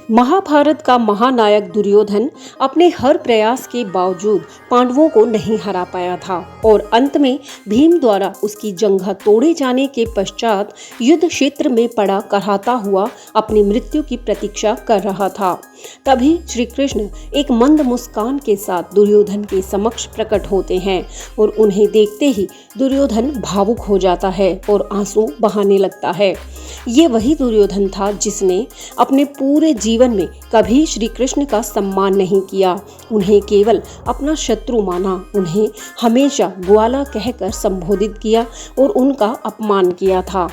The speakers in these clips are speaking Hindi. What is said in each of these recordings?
महाभारत का महानायक दुर्योधन अपने हर प्रयास के बावजूद पांडवों को नहीं हरा पाया था और अंत में भीम द्वारा उसकी जंघा तोड़े जाने के पश्चात युद्ध क्षेत्र में पड़ा कराहता हुआ अपनी मृत्यु की प्रतीक्षा कर रहा था। तभी श्री कृष्ण एक मंद मुस्कान के साथ दुर्योधन के समक्ष प्रकट होते हैं और उन्हें देखते ही दुर्योधन भावुक हो जाता है और आंसू बहाने लगता है। ये वही दुर्योधन था जिसने अपने पूरे जीवन में कभी श्री कृष्ण का सम्मान नहीं किया, उन्हें केवल अपना शत्रु माना, उन्हें हमेशा ग्वाला कहकर संबोधित किया और उनका अपमान किया था।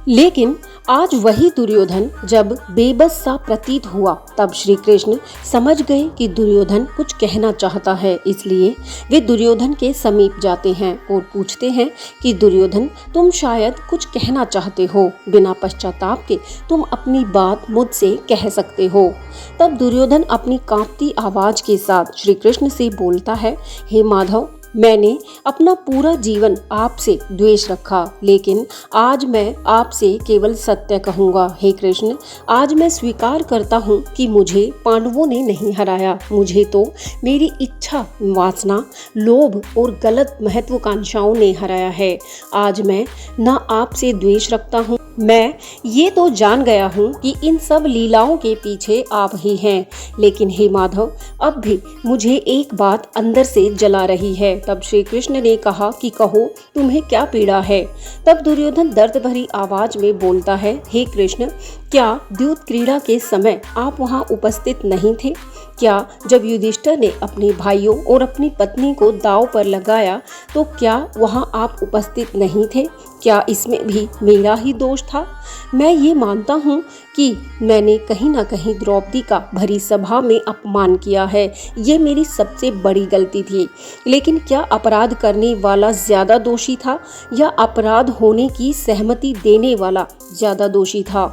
लेकिन आज वही दुर्योधन जब बेबस सा प्रतीत हुआ, तब श्री कृष्ण समझ गए कि दुर्योधन कुछ कहना चाहता है। इसलिए वे दुर्योधन के समीप जाते हैं और पूछते हैं कि दुर्योधन, तुम शायद कुछ कहना चाहते हो, बिना पश्चाताप के तुम अपनी बात मुझसे कह सकते हो। तब दुर्योधन अपनी कांपती आवाज के साथ श्री कृष्ण से बोलता है, हे माधव, मैंने अपना पूरा जीवन आपसे द्वेष रखा, लेकिन आज मैं आपसे केवल सत्य कहूँगा। हे कृष्ण, आज मैं स्वीकार करता हूँ कि मुझे पांडवों ने नहीं हराया, मुझे तो मेरी इच्छा, वासना, लोभ और गलत महत्वाकांक्षाओं ने हराया है। आज मैं न आपसे द्वेष रखता हूँ, मैं ये तो जान गया हूँ कि इन सब लीलाओं के पीछे आप ही हैं, लेकिन हे माधव, अब भी मुझे एक बात अंदर से जला रही है। तब श्री कृष्ण ने कहा कि कहो, तुम्हें क्या पीड़ा है। तब दुर्योधन दर्द भरी आवाज में बोलता है, हे कृष्ण, क्या द्यूत क्रीड़ा के समय आप वहां उपस्थित नहीं थे? क्या जब युधिष्ठिर ने अपने भाइयों और अपनी पत्नी को दांव पर लगाया तो क्या वहां आप उपस्थित नहीं थे? क्या इसमें भी मेरा ही दोष था? मैं ये मानता हूँ कि मैंने कहीं ना कहीं द्रौपदी का भरी सभा में अपमान किया है, ये मेरी सबसे बड़ी गलती थी। लेकिन क्या अपराध करने वाला ज्यादा दोषी था या अपराध होने की सहमति देने वाला ज्यादा दोषी था?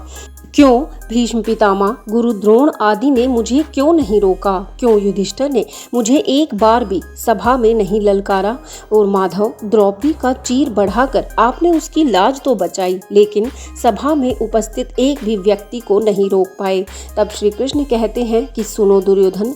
क्यों भीष्म पितामह, गुरु द्रोण आदि ने मुझे क्यों नहीं रोका? क्यों युधिष्ठिर ने मुझे एक बार भी सभा में नहीं ललकारा? और माधव, द्रौपदी का चीर बढ़ाकर आपने उसकी लाज तो बचाई, लेकिन सभा में उपस्थित एक भी व्यक्ति को नहीं रोक पाए। तब श्री कृष्ण कहते हैं कि सुनो दुर्योधन,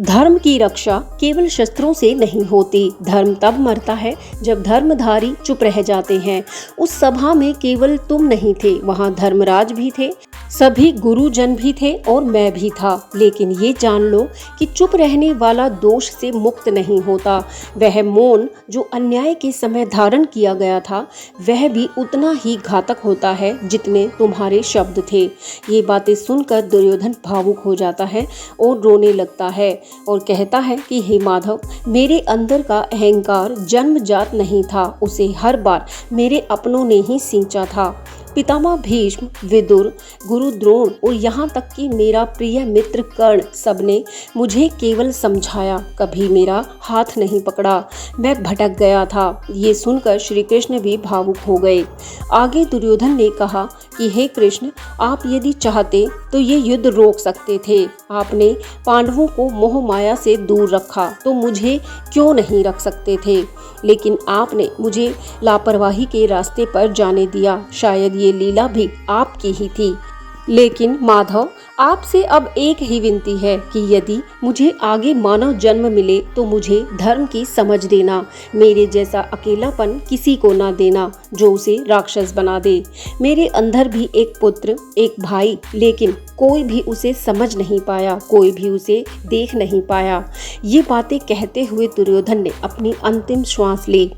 धर्म की रक्षा केवल शस्त्रों से नहीं होती। धर्म तब मरता है जब धर्मधारी चुप रह जाते हैं। उस सभा में केवल तुम नहीं थे, वहां धर्मराज भी थे, सभी गुरुजन भी थे और मैं भी था। लेकिन ये जान लो कि चुप रहने वाला दोष से मुक्त नहीं होता। वह मौन जो अन्याय के समय धारण किया गया था, वह भी उतना ही घातक होता है जितने तुम्हारे शब्द थे। ये बातें सुनकर दुर्योधन भावुक हो जाता है और रोने लगता है और कहता है कि हे माधव, मेरे अंदर का अहंकार जन्मजात नहीं था, उसे हर बार मेरे अपनों ने ही सींचा था। पितामह भीष्म, विदुर, गुरु द्रोण और यहाँ तक कि मेरा प्रिय मित्र कर्ण, सबने मुझे केवल समझाया, कभी मेरा हाथ नहीं पकड़ा। मैं भटक गया था। ये सुनकर श्री कृष्ण भी भावुक हो गए। आगे दुर्योधन ने कहा कि हे कृष्ण, आप यदि चाहते तो ये युद्ध रोक सकते थे। आपने पांडवों को मोह माया से दूर रखा, तो मुझे क्यों नहीं रख सकते थे? लेकिन आपने मुझे लापरवाही के रास्ते पर जाने दिया। शायद ये लीला भी आपकी ही थी। लेकिन माधव, आपसे अब एक ही विनती है कि यदि मुझे आगे मानव जन्म मिले तो मुझे धर्म की समझ देना, मेरे जैसा अकेलापन किसी को ना देना जो उसे राक्षस बना दे। मेरे अंदर भी एक पुत्र, एक भाई, लेकिन कोई भी उसे समझ नहीं पाया, कोई भी उसे देख नहीं पाया। ये बातें कहते हुए दुर्योधन ने अपनी अंतिम श्वास ली।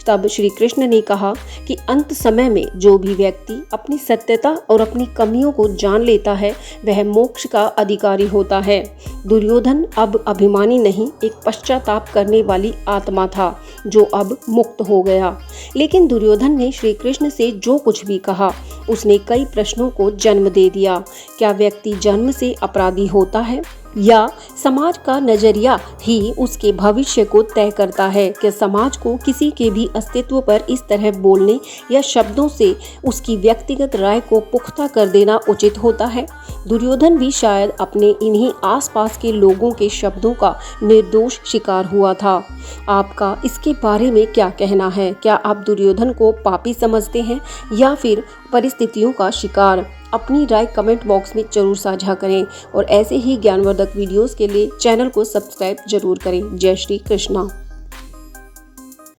तब श्री कृष्ण ने कहा कि अंत समय में जो भी व्यक्ति अपनी सत्यता और अपनी कमियों को जान लेता है, वह मोक्ष का अधिकारी होता है। दुर्योधन अब अभिमानी नहीं, एक पश्चाताप करने वाली आत्मा था जो अब मुक्त हो गया। लेकिन दुर्योधन ने श्री कृष्ण से जो कुछ भी कहा, उसने कई प्रश्नों को जन्म दे दिया। क्या व्यक्ति जन्म से अपराधी होता है या समाज का नजरिया ही उसके भविष्य को तय करता है? कि समाज को किसी के भी अस्तित्व पर इस तरह बोलने या शब्दों से उसकी व्यक्तिगत राय को पुख्ता कर देना उचित होता है? दुर्योधन भी शायद अपने इन्हीं आसपास के लोगों के शब्दों का निर्दोष शिकार हुआ था। आपका इसके बारे में क्या कहना है? क्या आप दुर्योधन को पापी समझते हैं या फिर परिस्थितियों का शिकार? अपनी राय कमेंट बॉक्स में जरूर साझा करें और ऐसे ही ज्ञानवर्धक वीडियोस के लिए चैनल को सब्सक्राइब जरूर करें। जय श्री कृष्णा।